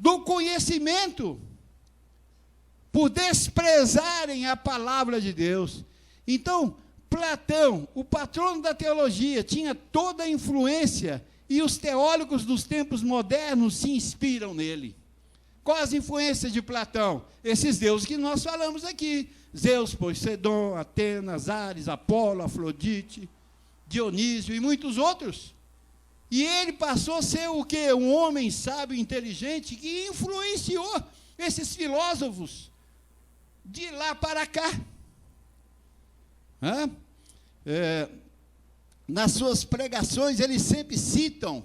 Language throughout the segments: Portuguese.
do conhecimento, por desprezarem a palavra de Deus. Então, Platão, o patrono da teologia, tinha toda a influência, e os teólogos dos tempos modernos se inspiram nele. Quais as influências de Platão? Esses deuses que nós falamos aqui: Zeus, Poseidon, Atenas, Ares, Apolo, Afrodite, Dionísio e muitos outros. E ele passou a ser o quê? Um homem sábio, inteligente, que influenciou esses filósofos de lá para cá. Nas suas pregações, eles sempre citam,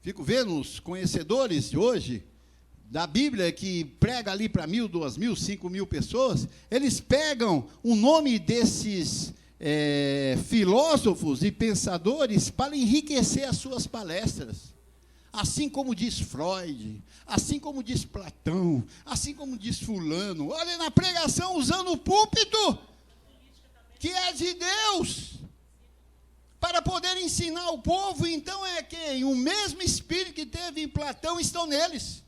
fico vendo os conhecedores de hoje, da Bíblia, que prega ali para 1.000, 2.000, 5.000 pessoas, eles pegam o nome desses filósofos e pensadores para enriquecer as suas palestras. Assim como diz Freud, assim como diz Platão, assim como diz fulano. Olha, na pregação, usando o púlpito, que é de Deus, para poder ensinar o povo. Então é que o mesmo espírito que teve em Platão estão neles.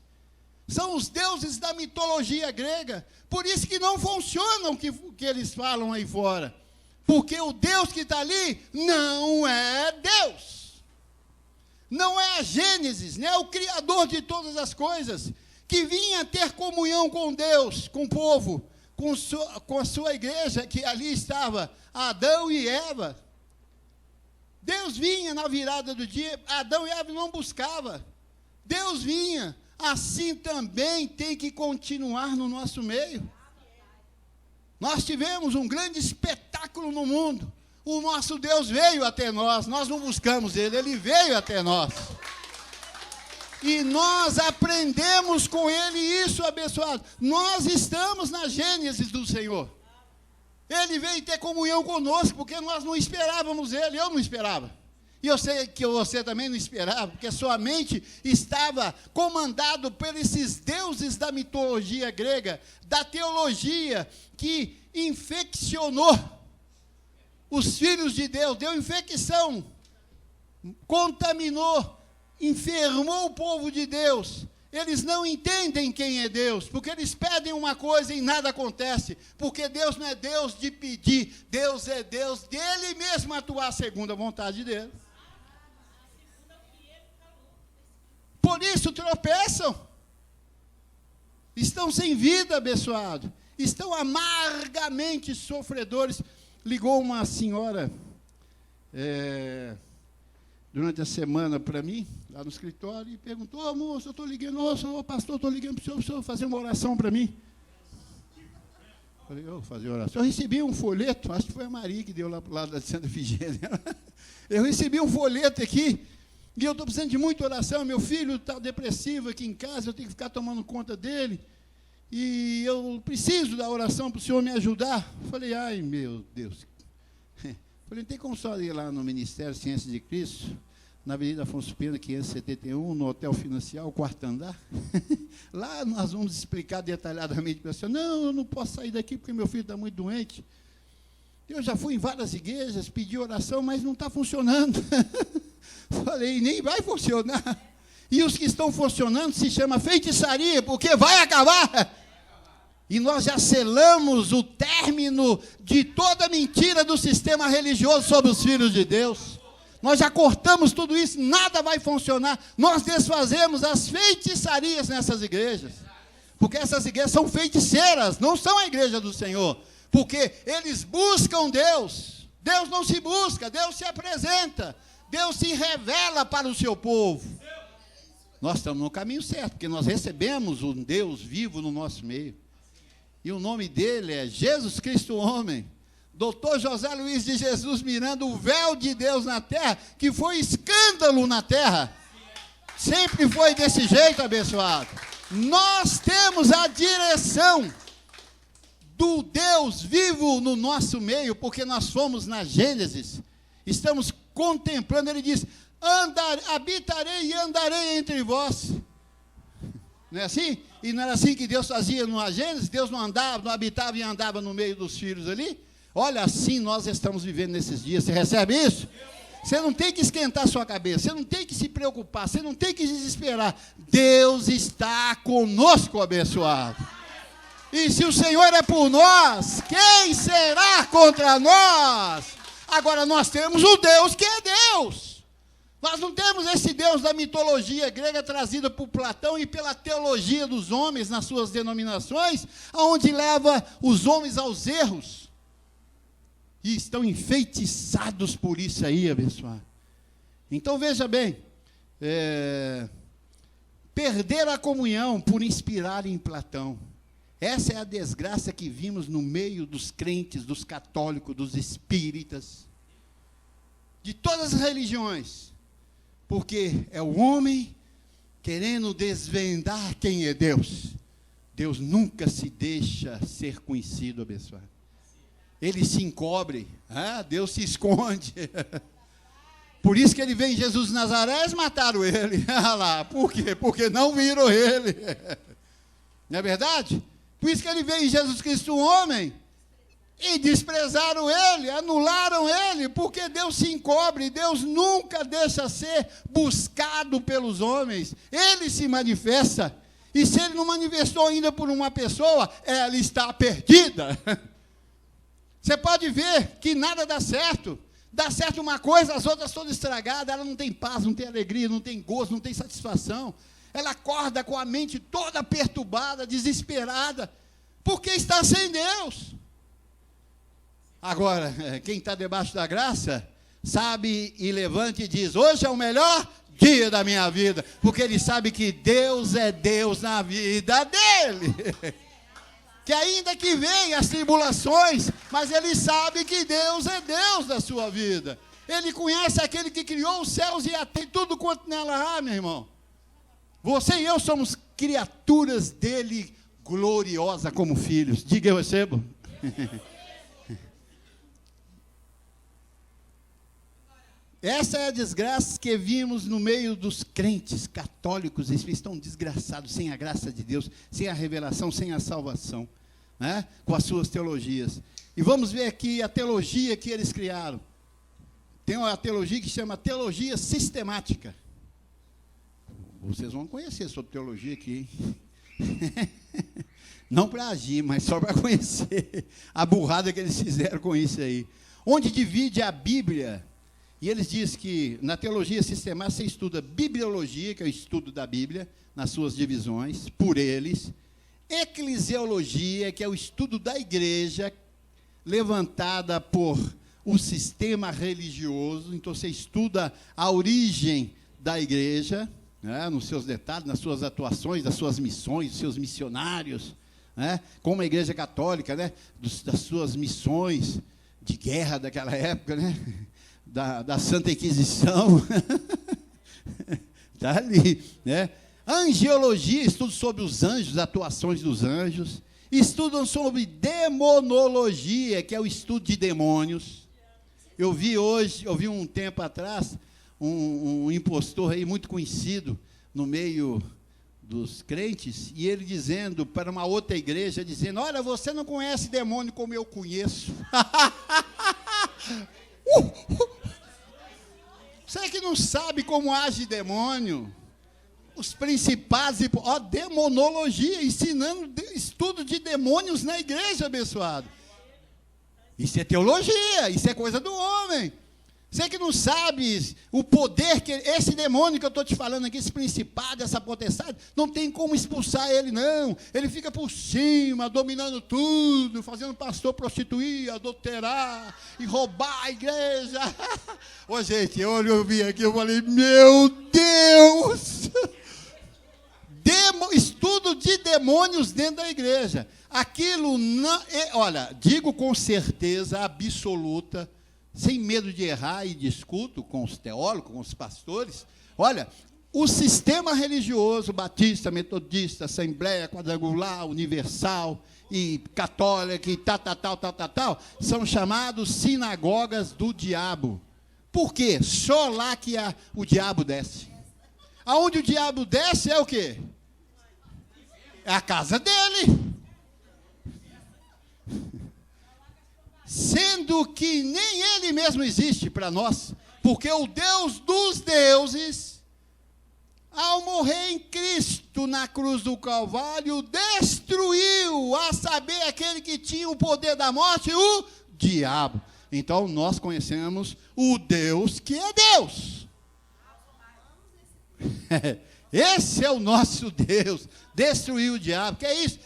São os deuses da mitologia grega. Por isso que não funciona o que eles falam aí fora. Porque o Deus que está ali não é Deus. Não é a Gênesis, não é o Criador de todas as coisas, que vinha ter comunhão com Deus, com o povo, com a sua igreja, que ali estava Adão e Eva. Deus vinha na virada do dia, Adão e Eva não buscavam. Deus vinha. Assim também tem que continuar no nosso meio. Nós tivemos um grande espetáculo no mundo. O nosso Deus veio até nós não buscamos Ele, Ele veio até nós. E nós aprendemos com Ele isso, abençoado. Nós estamos na Gênesis do Senhor. Ele veio ter comunhão conosco, porque nós não esperávamos Ele, eu não esperava. E eu sei que você também não esperava, porque sua mente estava comandado por esses deuses da mitologia grega, da teologia, que infeccionou os filhos de Deus, deu infecção, contaminou, enfermou o povo de Deus. Eles não entendem quem é Deus, porque eles pedem uma coisa e nada acontece, porque Deus não é Deus de pedir, Deus é Deus dele mesmo atuar segundo a vontade dele. Por isso tropeçam, estão sem vida, abençoado, estão amargamente sofredores. Ligou uma senhora durante a semana para mim, lá no escritório, e perguntou: "Ô, moço, eu estou ligando, ô pastor, estou ligando para o senhor fazer uma oração para mim." Falei: "Eu vou fazer oração." Eu recebi um folheto, acho que foi a Maria que deu lá para o lado da Santa Efigênia. Eu recebi um folheto aqui, e eu estou precisando de muita oração. Meu filho está depressivo aqui em casa, eu tenho que ficar tomando conta dele, e eu preciso da oração para o senhor me ajudar. Falei: "Ai, meu Deus." Falei: "Não tem como só ir lá no Ministério Ciência de Cristo, na Avenida Afonso Pena, 571, no Hotel Financial, quarto andar. Lá nós vamos explicar detalhadamente para a senhora." "Não, eu não posso sair daqui porque meu filho está muito doente. Eu já fui em várias igrejas, pedi oração, mas não está funcionando." Falei: "Nem vai funcionar. E os que estão funcionando se chama feitiçaria, porque vai acabar." E nós já selamos o término de toda mentira do sistema religioso sobre os filhos de Deus. Nós já cortamos tudo isso, nada vai funcionar. Nós desfazemos as feitiçarias nessas igrejas. Porque essas igrejas são feiticeiras, não são a igreja do Senhor. Porque eles buscam Deus. Deus não se busca, Deus se apresenta. Deus se revela para o seu povo. Nós estamos no caminho certo, porque nós recebemos um Deus vivo no nosso meio. E o nome dele é Jesus Cristo homem. Dr. José Luiz de Jesus Miranda, o véu de Deus na terra, que foi escândalo na terra. Sempre foi desse jeito, abençoado. Nós temos a direção do Deus vivo no nosso meio, porque nós fomos na Gênesis. Estamos contemplando, ele diz: habitarei e andarei entre vós. Não é assim? E não era assim que Deus fazia no Gênesis? Deus não andava, não habitava e andava no meio dos filhos ali? Olha, assim nós estamos vivendo nesses dias. Você recebe isso? Você não tem que esquentar sua cabeça, você não tem que se preocupar, você não tem que desesperar. Deus está conosco, abençoado. E se o Senhor é por nós, quem será contra nós? Agora, nós temos o Deus que é Deus. Nós não temos esse Deus da mitologia grega trazida por Platão e pela teologia dos homens nas suas denominações, aonde leva os homens aos erros. E estão enfeitiçados por isso aí, abençoado. Então, veja bem, perder a comunhão por inspirar em Platão. Essa é a desgraça que vimos no meio dos crentes, dos católicos, dos espíritas, de todas as religiões. Porque é o homem querendo desvendar quem é Deus. Deus nunca se deixa ser conhecido, abençoado. Ele se encobre, Deus se esconde. Por isso que ele vem em Jesus de Nazaré, eles mataram ele. Olha lá, por quê? Porque não viram ele. Não é verdade? Por isso que ele veio em Jesus Cristo, um homem, e desprezaram ele, anularam ele, porque Deus se encobre, Deus nunca deixa ser buscado pelos homens. Ele se manifesta, e se ele não manifestou ainda por uma pessoa, ela está perdida. Você pode ver que nada dá certo. Dá certo uma coisa, as outras todas estragadas. Ela não tem paz, não tem alegria, não tem gozo, não tem satisfação. Ela acorda com a mente toda perturbada, desesperada, porque está sem Deus. Agora, quem está debaixo da graça, sabe e levanta e diz: hoje é o melhor dia da minha vida, porque ele sabe que Deus é Deus na vida dele. Que ainda que venham as tribulações, mas ele sabe que Deus é Deus da sua vida. Ele conhece aquele que criou os céus e a terra, tudo quanto nela há, meu irmão. Você e eu somos criaturas dele, gloriosa como filhos. Diga, eu recebo. Essa é a desgraça que vimos no meio dos crentes católicos. Eles estão desgraçados, sem a graça de Deus, sem a revelação, sem a salvação, né? Com as suas teologias. E vamos ver aqui a teologia que eles criaram. Tem uma teologia que chama teologia sistemática. Vocês vão conhecer sobre teologia aqui, hein? Não para agir, mas só para conhecer a burrada que eles fizeram com isso aí. Onde divide a Bíblia. E eles dizem que na teologia sistemática você estuda bibliologia, que é o estudo da Bíblia, nas suas divisões, por eles. Eclesiologia, que é o estudo da igreja, levantada por um sistema religioso. Então você estuda a origem da igreja, né, nos seus detalhes, nas suas atuações, das suas missões, dos seus missionários, né, como a igreja católica, né, das suas missões de guerra daquela época, né? Da Santa Inquisição, está ali, né? Angiologia, estudo sobre os anjos, atuações dos anjos. Estudam sobre demonologia, que é o estudo de demônios. Eu vi um tempo atrás, um impostor aí muito conhecido no meio dos crentes, e ele dizendo para uma outra igreja, dizendo: olha, você não conhece demônio como eu conheço. Você que não sabe como age demônio? Os principais, demonologia, ensinando estudo de demônios na igreja, abençoado. Isso é teologia, isso é coisa do homem. Você que não sabe o poder que esse demônio que eu estou te falando aqui, esse principado, essa potestade, não tem como expulsar ele, não. Ele fica por cima, dominando tudo, fazendo pastor prostituir, adulterar e roubar a igreja. Ô, gente, eu vi aqui, eu falei: meu Deus! Estudo de demônios dentro da igreja. Aquilo não, olha, digo com certeza absoluta, sem medo de errar, e discuto com os teólogos, com os pastores. Olha, o sistema religioso, batista, metodista, assembleia, quadrangular, universal e católica e tal, são chamados sinagogas do diabo. Por quê? Só lá que o diabo desce. Aonde o diabo desce é o quê? É a casa dele. Sendo que nem ele mesmo existe para nós. Porque o Deus dos deuses, ao morrer em Cristo na cruz do Calvário, destruiu, a saber, aquele que tinha o poder da morte, o diabo. Então, nós conhecemos o Deus que é Deus. Esse é o nosso Deus. Destruiu o diabo. Que é isso?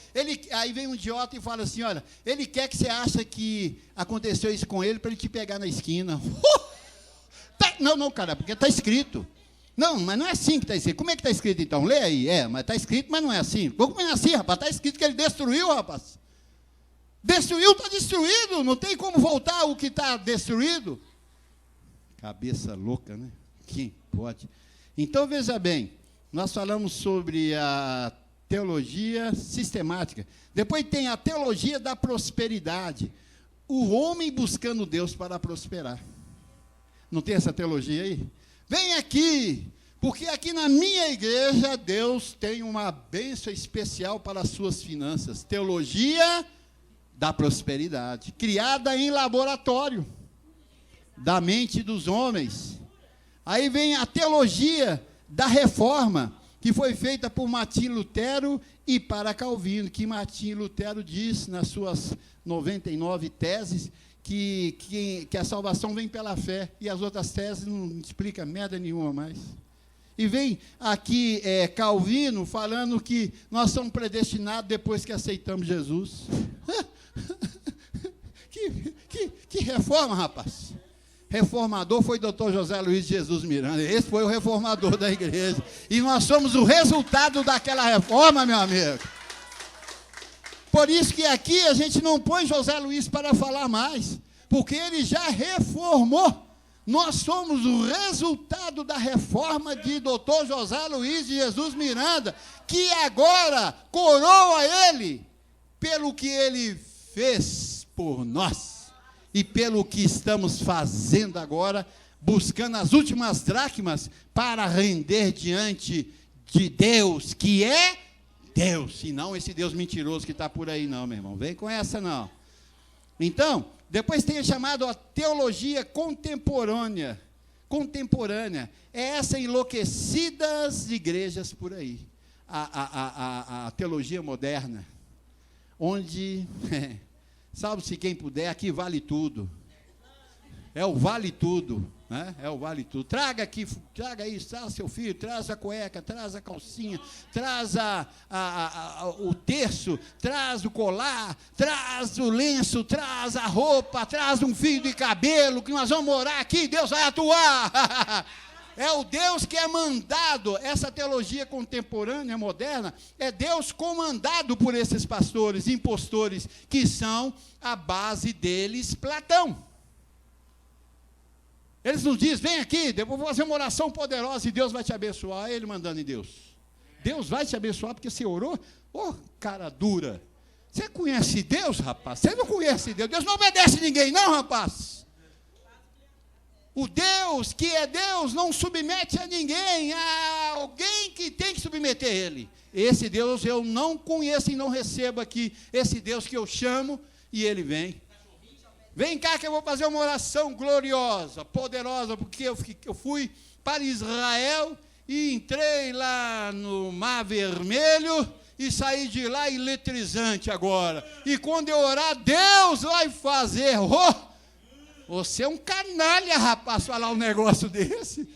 Aí vem um idiota e fala assim, olha, ele quer que você ache que aconteceu isso com ele para ele te pegar na esquina. Não, cara, porque está escrito. Não, mas não é assim que está escrito. Como é que está escrito então? Lê aí. Mas está escrito, mas não é assim. Como é assim, rapaz? Está escrito que ele destruiu, rapaz. Destruiu, está destruído. Não tem como voltar o que está destruído. Cabeça louca, né? Quem pode? Então, veja bem, nós falamos sobre a teologia sistemática. Depois tem a teologia da prosperidade. O homem buscando Deus para prosperar. Não tem essa teologia aí? Vem aqui, porque aqui na minha igreja, Deus tem uma bênção especial para as suas finanças. Teologia da prosperidade, criada em laboratório, da mente dos homens. Aí vem a teologia da reforma, que foi feita por Martim Lutero e para Calvino, que Martim Lutero diz nas suas 99 teses, que a salvação vem pela fé, e as outras teses não explicam merda nenhuma mais. E vem aqui Calvino falando que nós somos predestinados depois que aceitamos Jesus. Que reforma, rapaz! Reformador foi o Dr. José Luiz de Jesus Miranda. Esse foi o reformador da igreja. E nós somos o resultado daquela reforma, meu amigo. Por isso que aqui a gente não põe José Luiz para falar mais, porque ele já reformou. Nós somos o resultado da reforma de Dr. José Luiz de Jesus Miranda, que agora coroa ele pelo que ele fez por nós e pelo que estamos fazendo agora, buscando as últimas dracmas para render diante de Deus, que é Deus, e não esse Deus mentiroso que está por aí, não, meu irmão. Vem com essa, não. Então, depois tem chamado a teologia contemporânea. Contemporânea. É essa enlouquecidas igrejas por aí. A teologia moderna. Onde, salve-se quem puder, aqui vale tudo. É o vale tudo. Né? É o vale tudo. Traga isso, traz seu filho, traz a cueca, traz a calcinha, traz o terço, traz o colar, traz o lenço, traz a roupa, traz um fio de cabelo, que nós vamos morar aqui, Deus vai atuar. É o Deus que é mandado. Essa teologia contemporânea, moderna, é Deus comandado por esses pastores, impostores, que são a base deles, Platão. Eles nos dizem, vem aqui, eu vou fazer uma oração poderosa e Deus vai te abençoar. Ele mandando em Deus. Deus vai te abençoar porque você orou? Ô, cara dura. Você conhece Deus, rapaz? Você não conhece Deus. Deus não obedece ninguém, não, rapaz. O Deus que é Deus não submete a ninguém, a alguém que tem que submeter ele. Esse Deus eu não conheço e não recebo aqui. Esse Deus que eu chamo e ele vem. Vem cá que eu vou fazer uma oração gloriosa, poderosa, porque eu fui para Israel e entrei lá no Mar Vermelho e saí de lá eletrizante agora. E quando eu orar, Deus vai fazer. Oh, você é um canalha, rapaz, falar um negócio desse.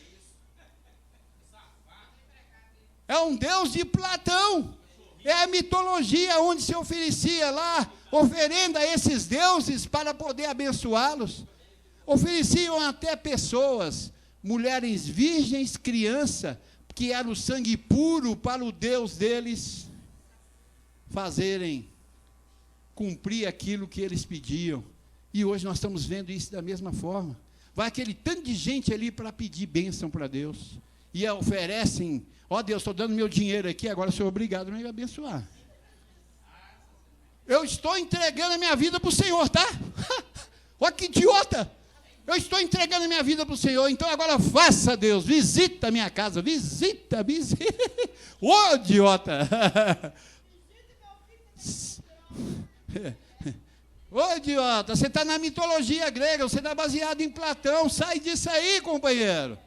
É um Deus de Platão. É a mitologia onde se oferecia lá oferenda a esses deuses para poder abençoá-los. Ofereciam até pessoas, mulheres virgens, criança, que era o sangue puro para o Deus deles fazerem cumprir aquilo que eles pediam. E hoje nós estamos vendo isso da mesma forma. Vai aquele tanto de gente ali para pedir bênção para Deus. E oferecem, ó Deus, estou dando meu dinheiro aqui, agora sou obrigado a me abençoar. Eu estou entregando a minha vida para o Senhor, tá? Olha que idiota! Eu estou entregando a minha vida para o Senhor, então agora faça, Deus, visita a minha casa, visita. Ô, idiota! Ô, idiota, você está na mitologia grega, você está baseado em Platão, sai disso aí, companheiro.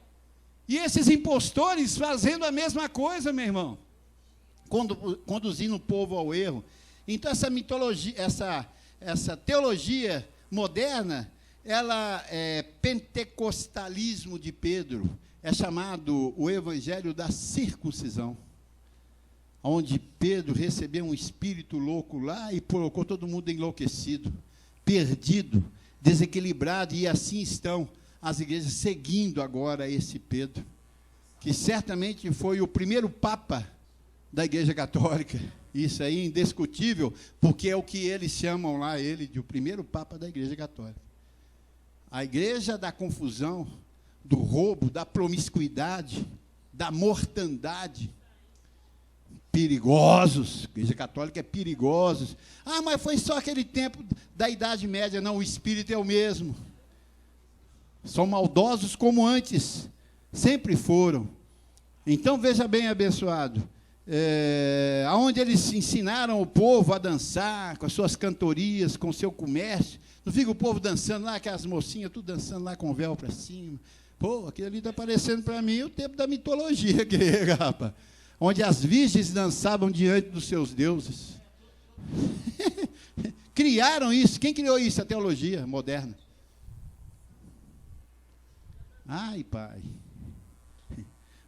E esses impostores fazendo a mesma coisa, meu irmão, conduzindo o povo ao erro. Então, essa mitologia, essa teologia moderna, ela é pentecostalismo de Pedro, é chamado o evangelho da circuncisão, onde Pedro recebeu um espírito louco lá e colocou todo mundo enlouquecido, perdido, desequilibrado, e assim estão as igrejas seguindo agora esse Pedro, que certamente foi o primeiro papa da Igreja Católica. Isso aí é indiscutível, porque é o que eles chamam lá, ele de o primeiro papa da Igreja Católica. A igreja da confusão, do roubo, da promiscuidade, da mortandade. Perigosos, a Igreja Católica é perigosos. Ah, mas foi só aquele tempo da Idade Média. Não, o espírito é o mesmo. São maldosos como antes, sempre foram. Então, veja bem, abençoado, aonde eles ensinaram o povo a dançar, com as suas cantorias, com o seu comércio, não fica o povo dançando lá, aquelas mocinhas, tudo dançando lá com o véu para cima. Pô, aquilo ali está parecendo para mim o tempo da mitologia grega, rapaz, onde as virgens dançavam diante dos seus deuses. Criaram isso. Quem criou isso? A teologia moderna. Ai, pai.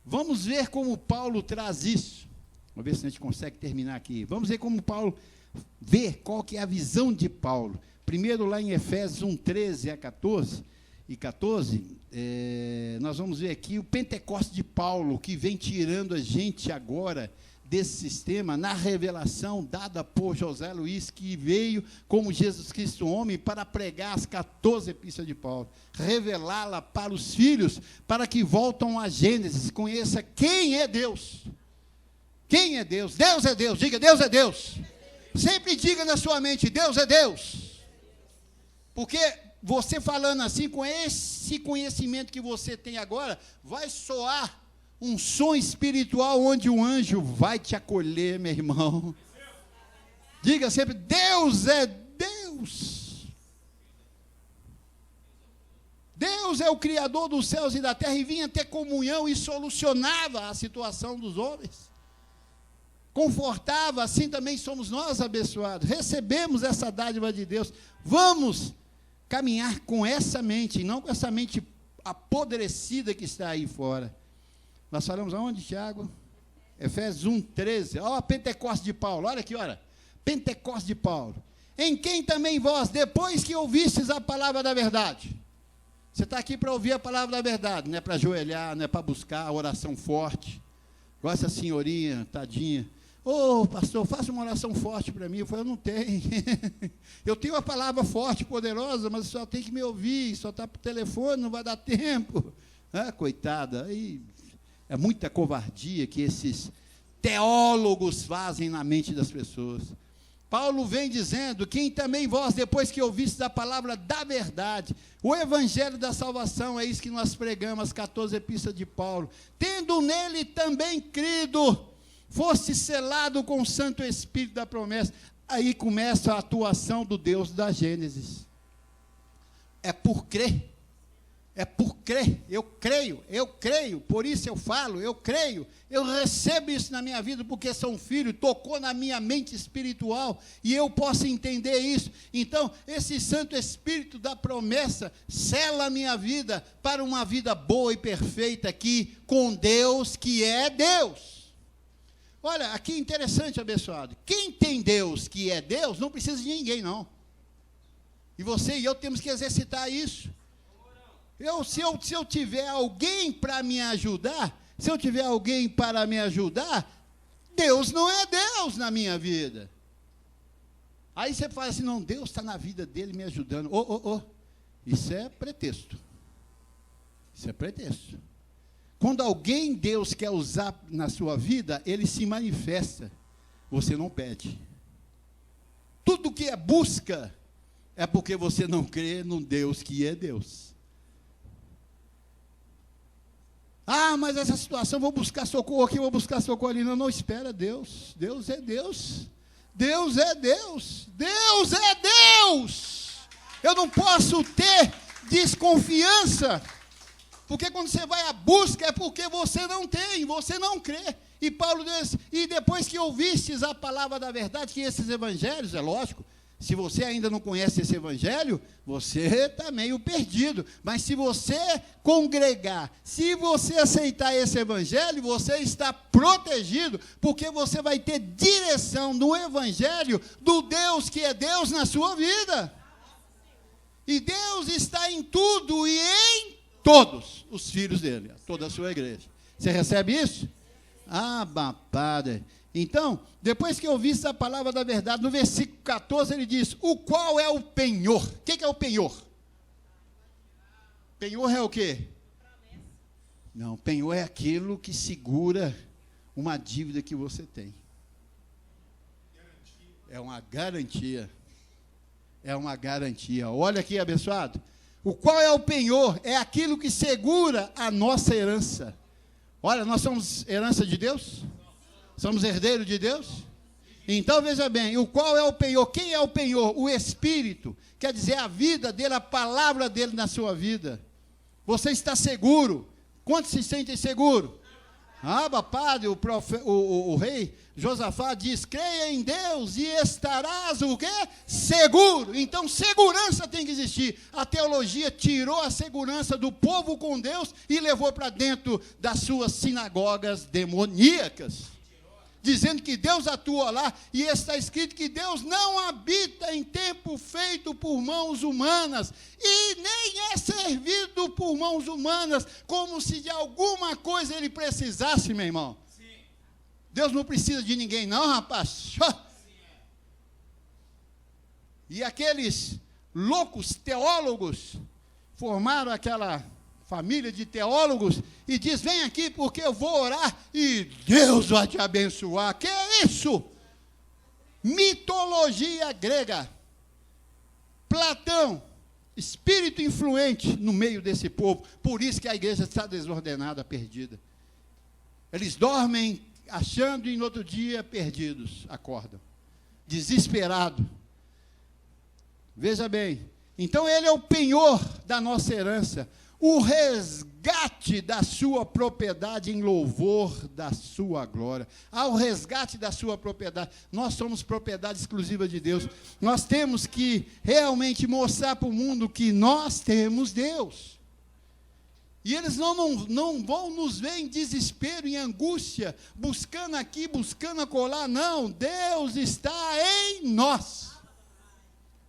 Vamos ver como Paulo traz isso. Vamos ver se a gente consegue terminar aqui. Vamos ver como Paulo vê qual que é a visão de Paulo. Primeiro, lá em Efésios 1, 13 a 14, nós vamos ver aqui o Pentecostes de Paulo, que vem tirando a gente agora desse sistema, na revelação dada por José Luiz, que veio como Jesus Cristo homem para pregar as 14 epístolas de Paulo, revelá-la para os filhos, para que voltam a Gênesis, conheça quem é Deus. Quem é Deus? Deus é Deus, diga, Deus é Deus. Sempre diga na sua mente, Deus é Deus. Porque você falando assim, com esse conhecimento que você tem agora, vai soar um som espiritual onde um anjo vai te acolher, meu irmão. Diga sempre, Deus é Deus. Deus é o Criador dos céus e da terra, e vinha ter comunhão e solucionava a situação dos homens. Confortava, assim também somos nós abençoados. Recebemos essa dádiva de Deus. Vamos caminhar com essa mente, e não com essa mente apodrecida que está aí fora. Nós falamos aonde, Tiago? Efésios 1, 13. Olha a Pentecostes de Paulo, olha aqui, olha. Pentecostes de Paulo. Em quem também vós, depois que ouvistes a palavra da verdade. Você está aqui para ouvir a palavra da verdade, não é para ajoelhar, não é para buscar a oração forte. Igual essa senhorinha, tadinha. Ô, pastor, faça uma oração forte para mim. Eu falei, eu não tenho. Eu tenho uma palavra forte, poderosa, mas só tem que me ouvir, só está por telefone, não vai dar tempo. Ah, coitada, aí é muita covardia que esses teólogos fazem na mente das pessoas. Paulo vem dizendo, quem também vós, depois que ouvistes a palavra da verdade, o evangelho da salvação, é isso que nós pregamos, as 14 epístolas de Paulo, tendo nele também crido, fosse selado com o Santo Espírito da promessa. Aí começa a atuação do Deus da Gênesis. É por crer. É por crer. Eu creio, por isso eu falo, eu creio. Eu recebo isso na minha vida porque sou um filho, tocou na minha mente espiritual e eu posso entender isso. Então, esse Santo Espírito da promessa sela a minha vida para uma vida boa e perfeita aqui com Deus, que é Deus. Olha, aqui é interessante, abençoado. Quem tem Deus que é Deus, não precisa de ninguém, não. E você e eu temos que exercitar isso. Se eu tiver alguém para me ajudar, Deus não é Deus na minha vida. Aí você fala assim, não, Deus está na vida dele me ajudando. Isso é pretexto. Isso é pretexto. Quando alguém Deus quer usar na sua vida, ele se manifesta. Você não pede. Tudo que é busca é porque você não crê num Deus que é Deus. Ah, mas essa situação, vou buscar socorro aqui, vou buscar socorro ali. Não, espera Deus. Deus é Deus. Deus é Deus. Deus é Deus. Eu não posso ter desconfiança, porque quando você vai à busca é porque você não tem, você não crê. E Paulo diz, e depois que ouvistes a palavra da verdade, que esses evangelhos, é lógico, se você ainda não conhece esse evangelho, você está meio perdido. Mas se você congregar, se você aceitar esse evangelho, você está protegido, porque você vai ter direção no evangelho do Deus que é Deus na sua vida. E Deus está em tudo e em todos os filhos dele, toda a sua igreja. Você recebe isso? Ah, Padre. Então, depois que eu vi essa palavra da verdade, no versículo 14 ele diz, o qual é o penhor? O que é o penhor? Penhor é o quê? Não, penhor é aquilo que segura uma dívida que você tem. É uma garantia. É uma garantia. Olha aqui, abençoado. O qual é o penhor? É aquilo que segura a nossa herança. Olha, nós somos herança de Deus? Somos herdeiros de Deus? Então, veja bem, o qual é o penhor? Quem é o penhor? O Espírito. Quer dizer, a vida dele, a palavra dele na sua vida. Você está seguro. Quantos se sentem seguros? Padre, o rei Josafá diz, creia em Deus e estarás o quê? Seguro. Então, segurança tem que existir. A teologia tirou a segurança do povo com Deus e levou para dentro das suas sinagogas demoníacas, dizendo que Deus atua lá, e está escrito que Deus não habita em templo feito por mãos humanas, e nem é servido por mãos humanas, como se de alguma coisa ele precisasse, meu irmão. Sim. Deus não precisa de ninguém não, rapaz. E aqueles loucos teólogos formaram aquela família de teólogos, e diz, vem aqui porque eu vou orar, e Deus vai te abençoar. Que é isso? Mitologia grega. Platão, espírito influente no meio desse povo, por isso que a igreja está desordenada, perdida. Eles dormem achando e no outro dia perdidos, acordam, desesperados. Veja bem, então ele é o penhor da nossa herança, o resgate da sua propriedade em louvor da sua glória. O resgate da sua propriedade. Nós somos propriedade exclusiva de Deus. Nós temos que realmente mostrar para o mundo que nós temos Deus. E eles não vão nos ver em desespero, em angústia, buscando aqui, buscando acolá. Não, Deus está em nós.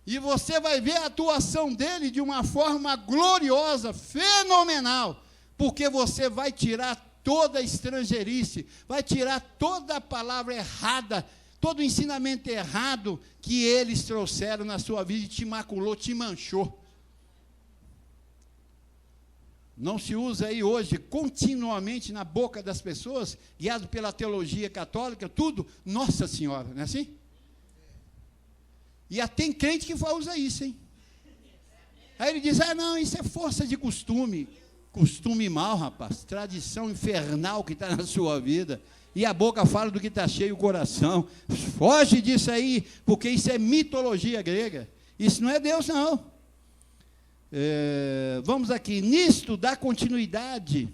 E você vai ver a atuação dele de uma forma gloriosa, fenomenal, porque você vai tirar toda a estrangeirice, vai tirar toda a palavra errada, todo o ensinamento errado que eles trouxeram na sua vida e te maculou, te manchou. Não se usa aí hoje continuamente na boca das pessoas, guiado pela teologia católica, tudo, Nossa Senhora, não é assim? E tem crente que usa isso, hein? Aí ele diz, não, isso é força de costume. Costume mal, rapaz. Tradição infernal que está na sua vida. E a boca fala do que está cheio o coração. Foge disso aí, porque isso é mitologia grega. Isso não é Deus, não. Vamos aqui. Nisto dá continuidade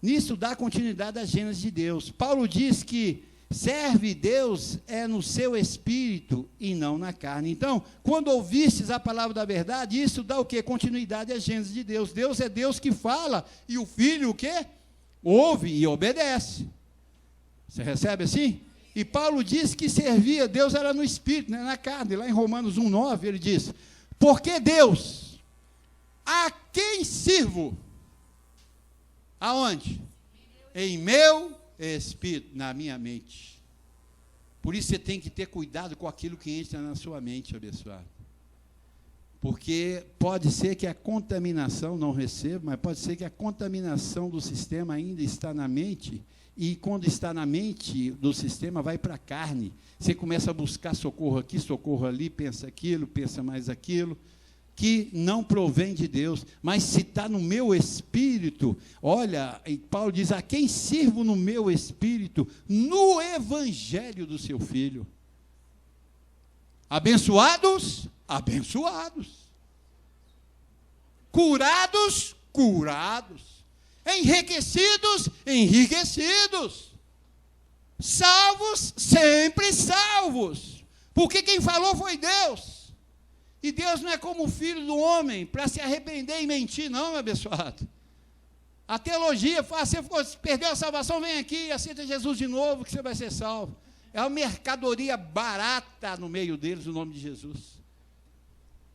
à Gênesis de Deus. Paulo diz que serve Deus é no seu espírito e não na carne. Então, quando ouvistes a palavra da verdade, isso dá o quê? Continuidade à Gênesis de Deus. Deus é Deus que fala, e o Filho o quê? Ouve e obedece. Você recebe assim? E Paulo diz que servia Deus era no espírito, não é na carne. Lá em Romanos 1,9 ele diz, porque Deus, a quem sirvo? Aonde? Em meu espírito, na minha mente. Por isso você tem que ter cuidado com aquilo que entra na sua mente, abençoado. Porque pode ser que a contaminação, não receba, mas pode ser que a contaminação do sistema ainda está na mente, e quando está na mente do sistema, vai para a carne. Você começa a buscar socorro aqui, socorro ali, pensa aquilo, pensa mais aquilo, que não provém de Deus, mas se está no meu espírito, olha, e Paulo diz, a quem sirvo no meu espírito, no evangelho do seu Filho. Abençoados, abençoados. Curados, curados. Enriquecidos, enriquecidos. Salvos, sempre salvos. Porque quem falou foi Deus. E Deus não é como o filho do homem, para se arrepender e mentir, não, meu abençoado. A teologia fala, você perdeu a salvação, vem aqui e aceita Jesus de novo, que você vai ser salvo. É uma mercadoria barata no meio deles, no nome de Jesus.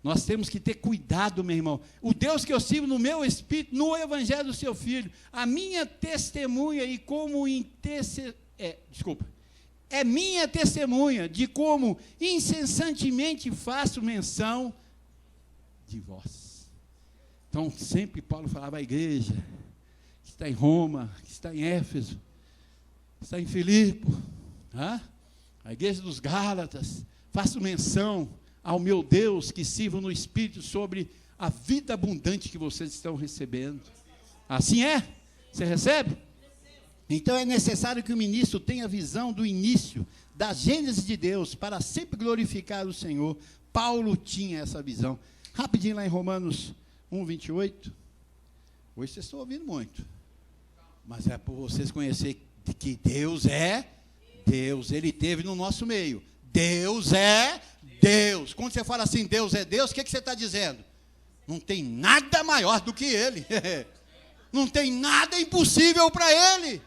Nós temos que ter cuidado, meu irmão. O Deus que eu sirvo no meu espírito, no evangelho do seu filho, a minha testemunha e como é minha testemunha de como incessantemente faço menção de vós. Então, sempre Paulo falava à igreja, que está em Roma, que está em Éfeso, que está em Filipe, a igreja dos Gálatas, faço menção ao meu Deus que sirvo no Espírito sobre a vida abundante que vocês estão recebendo. Assim é? Você recebe? Então é necessário que o ministro tenha visão do início, da gênese de Deus, para sempre glorificar o Senhor. Paulo tinha essa visão. Rapidinho lá em Romanos 1:28. Hoje vocês estão ouvindo muito. Mas é por vocês conhecerem que Deus é Deus. Ele esteve no nosso meio. Deus é Deus. Quando você fala assim, Deus é Deus, o que você está dizendo? Não tem nada maior do que Ele. Não tem nada impossível para Ele.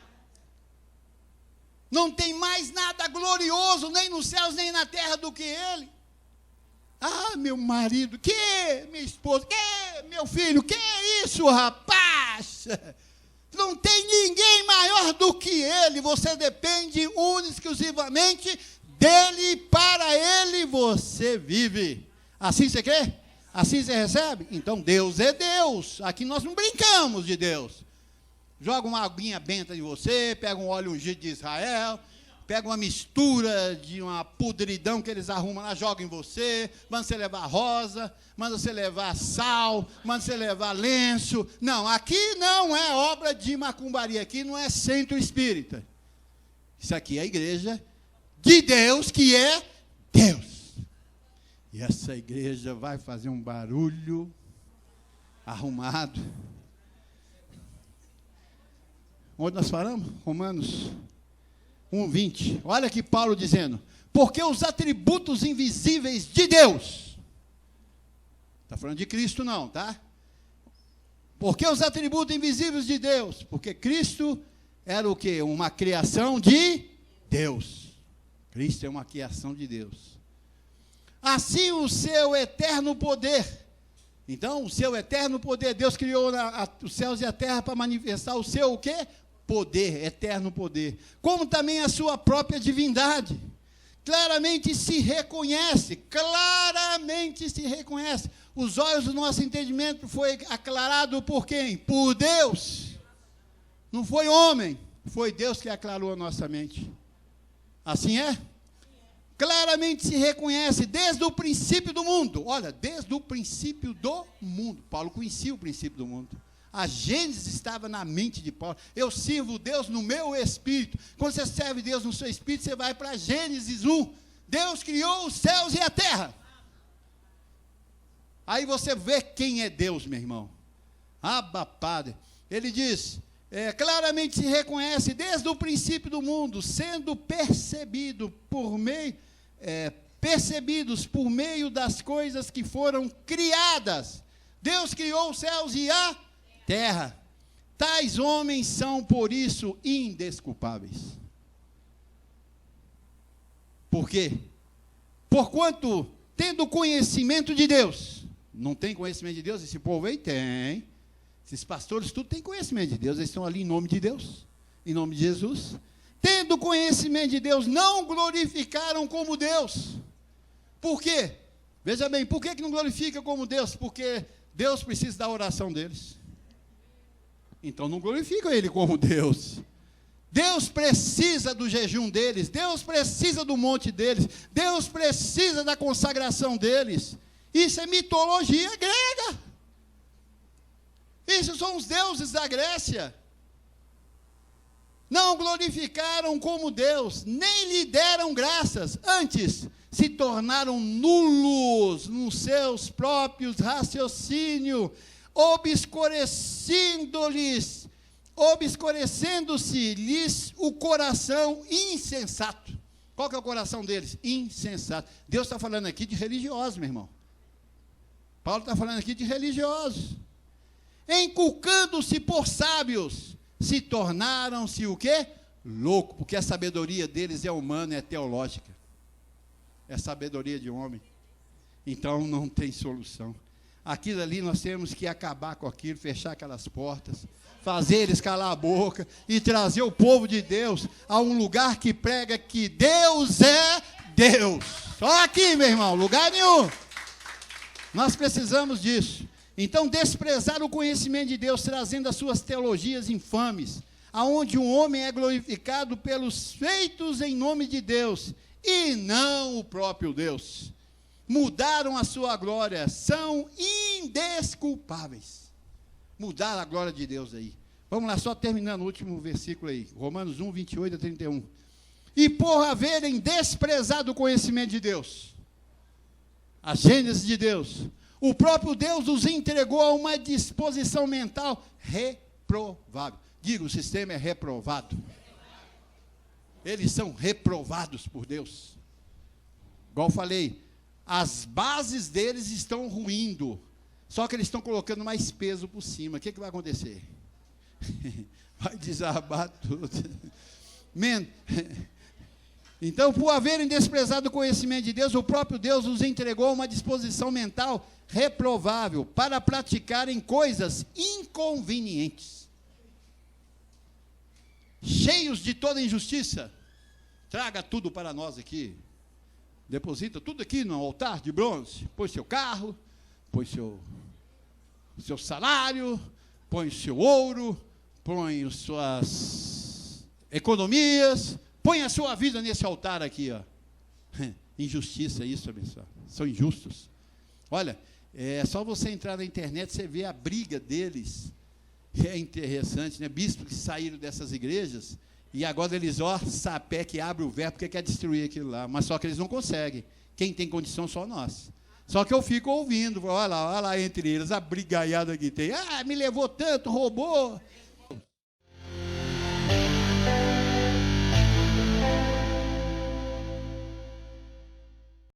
Não tem mais nada glorioso, nem nos céus, nem na terra, do que Ele. Ah, meu marido, que? Minha esposa, que? Meu filho, que é isso, rapaz? Não tem ninguém maior do que Ele. Você depende única e exclusivamente dEle, para Ele você vive. Assim você crê? Assim você recebe? Então Deus é Deus. Aqui nós não brincamos de Deus. Joga uma aguinha benta de você, pega um óleo ungido de Israel, pega uma mistura de uma podridão que eles arrumam lá, joga em você, manda você levar rosa, manda você levar sal, manda você levar lenço. Não, aqui não é obra de macumbaria, aqui não é centro espírita. Isso aqui é a igreja de Deus, que é Deus. E essa igreja vai fazer um barulho arrumado. Onde nós falamos? Romanos 1:20. Olha aqui Paulo dizendo: porque os atributos invisíveis de Deus, está falando de Cristo não, tá? Porque os atributos invisíveis de Deus, porque Cristo era o quê? Uma criação de Deus. Cristo é uma criação de Deus. Assim o seu eterno poder. Então, o seu eterno poder, Deus criou os céus e a terra para manifestar o seu o quê? Poder, eterno poder. Como também a sua própria divindade. Claramente se reconhece. Os olhos do nosso entendimento foi aclarado por quem? Por Deus. Não foi homem, foi Deus que aclarou a nossa mente. Assim é? Claramente se reconhece desde o princípio do mundo. Olha, desde o princípio do mundo. Paulo conhecia o princípio do mundo. A Gênesis estava na mente de Paulo. Eu sirvo Deus no meu espírito. Quando você serve Deus no seu espírito, você vai para Gênesis 1. Deus criou os céus e a terra. Aí você vê quem é Deus, meu irmão. Abba, Padre. Ele diz, claramente se reconhece desde o princípio do mundo, sendo percebidos por meio das coisas que foram criadas. Deus criou os céus e a terra. Tais homens são, por isso, indesculpáveis. Por quê? Porquanto, tendo conhecimento de Deus, não tem conhecimento de Deus? Esse povo aí tem. Esses pastores, tudo tem conhecimento de Deus. Eles estão ali em nome de Deus, em nome de Jesus. Tendo conhecimento de Deus, não glorificaram como Deus. Por quê? Veja bem, por que não glorifica como Deus? Porque Deus precisa da oração deles. Então não glorificam Ele como Deus. Deus precisa do jejum deles. Deus precisa do monte deles. Deus precisa da consagração deles. Isso é mitologia grega. Isso são os deuses da Grécia. Não glorificaram como Deus, nem lhe deram graças. Antes, se tornaram nulos nos seus próprios raciocínios, obscurecendo-se-lhes o coração insensato. Qual que é o coração deles? Insensato. Deus está falando aqui de religiosos, meu irmão. Paulo está falando aqui de religiosos. Enculcando-se por sábios, se tornaram-se o quê? Louco, porque a sabedoria deles é humana, é teológica. É sabedoria de homem. Então não tem solução. Aquilo ali nós temos que acabar com aquilo, fechar aquelas portas, fazer eles calar a boca e trazer o povo de Deus a um lugar que prega que Deus é Deus. Só aqui, meu irmão, lugar nenhum. Nós precisamos disso. Então, desprezar o conhecimento de Deus, trazendo as suas teologias infames, aonde um homem é glorificado pelos feitos em nome de Deus, e não o próprio Deus. Mudaram a sua glória, são indesculpáveis. Mudaram a glória de Deus aí. Vamos lá, só terminando o último versículo aí, Romanos 1, 28 a 31. E por haverem desprezado o conhecimento de Deus, a gênese de Deus, o próprio Deus os entregou a uma disposição mental reprovável. Diga, o sistema é reprovado. Eles são reprovados por Deus. Igual eu falei, as bases deles estão ruindo. Só que eles estão colocando mais peso por cima. O que vai acontecer? Vai desabar tudo. Então, por haverem desprezado o conhecimento de Deus, o próprio Deus os entregou a uma disposição mental reprovável para praticarem coisas inconvenientes. Cheios de toda injustiça. Traga tudo para nós aqui. Deposita tudo aqui no altar de bronze. Põe seu carro, põe seu salário, põe seu ouro, põe as suas economias, põe a sua vida nesse altar aqui, ó. Injustiça, isso, pessoal. São injustos. Olha, é só você entrar na internet, você vê a briga deles. É interessante, né? Bispos que saíram dessas igrejas, e agora eles, sapé que abre o verbo, porque quer destruir aquilo lá. Mas só que eles não conseguem. Quem tem condição, só nós. Só que eu fico ouvindo, olha lá entre eles, a brigaiada que tem. Me levou tanto, roubou.